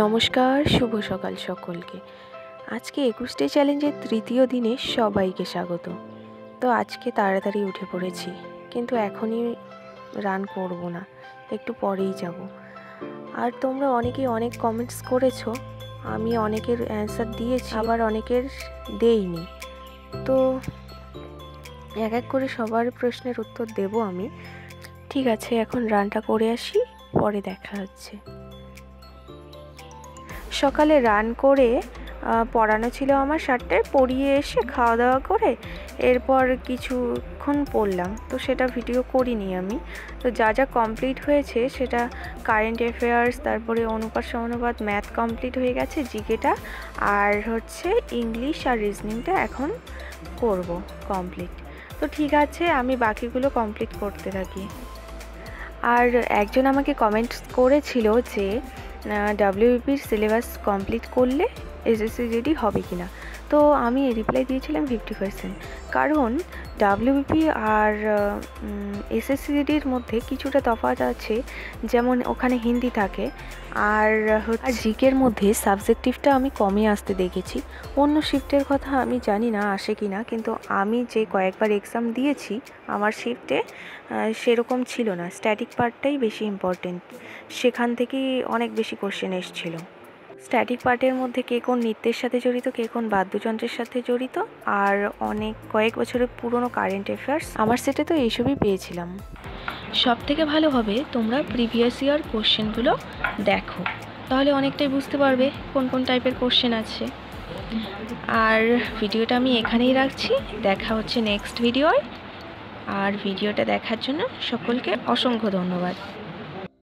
নমস্কার, শুভ সকাল সকলকে। আজকে 21 ডে চ্যালেঞ্জের তৃতীয় দিনে সবাইকে স্বাগত। তো আজকে তাড়াতাড়ি উঠে পড়েছি, কিন্তু এখনই রান করব না, একটু পরেই যাব। আর তোমরা অনেকেই অনেক কমেন্টস করেছো, আমি অনেকের অ্যান্সার দিয়েছি, আবার অনেকের দেইনি। তো এক এক করে সবার প্রশ্নের উত্তর দেব আমি। ঠিক আছে, এখন রানটা করে আসি, পরে দেখা হচ্ছে। সকালে রান করে পড়ানো ছিল আমার 7টায়, পড়িয়ে এসে খাওয়া দাওয়া করে এরপর কিছুক্ষণ পড়লাম, তো সেটা ভিডিও করিনি আমি। তো যা যা কমপ্লিট হয়েছে সেটা কারেন্ট অ্যাফেয়ার্স, তারপরে অনুপাত সমানুপাত, ম্যাথ কমপ্লিট হয়ে গেছে, জিকেটা, আর হচ্ছে ইংলিশ আর রিজনিংটা এখন করব কমপ্লিট। তো ঠিক আছে, আমি বাকিগুলো কমপ্লিট করতে থাকি। আর একজন আমাকে কমেন্টস করেছিল যে WBPর সিলেবাস কমপ্লিট করলে SSC-GD হবে কি না। তো আমি রিপ্লাই দিয়েছিলাম 50%, কারণ WBP আর SSC-GDর মধ্যে কিছুটা তফাৎ আছে, যেমন ওখানে হিন্দি থাকে, আর জিকের মধ্যে সাবজেক্টিভটা আমি কমে আসতে দেখেছি। অন্য শিফটের কথা আমি জানি না আসে কি না, কিন্তু আমি যে কয়েকবার এক্সাম দিয়েছি আমার শিফটে সেরকম ছিল না। স্ট্যাটিক পার্টটাই বেশি ইম্পর্টেন্ট, সেখান থেকেই অনেক বেশি কোশ্চেন এসেছিলো। স্ট্যাটিক পার্টের মধ্যে কে কোন নৃত্যের সাথে জড়িত, কে কোন বাদ্যযন্ত্রের সাথে জড়িত, আর কয়েক বছরের পুরনো কারেন্ট অ্যাফেয়ার্স, আমার সেটে তো এইসবই পেয়েছিলাম। সব থেকে ভালো হবে তোমরা প্রিভিয়াস ইয়ার কোশ্চেনগুলো দেখো, তাহলে অনেকটাই বুঝতে পারবে কোন কোন টাইপের কোশ্চেন আছে। আর ভিডিওটা আমি এখানেই রাখছি, দেখা হচ্ছে নেক্সট ভিডিওয়। আর ভিডিওটা দেখার জন্য সকলকে অসংখ্য ধন্যবাদ।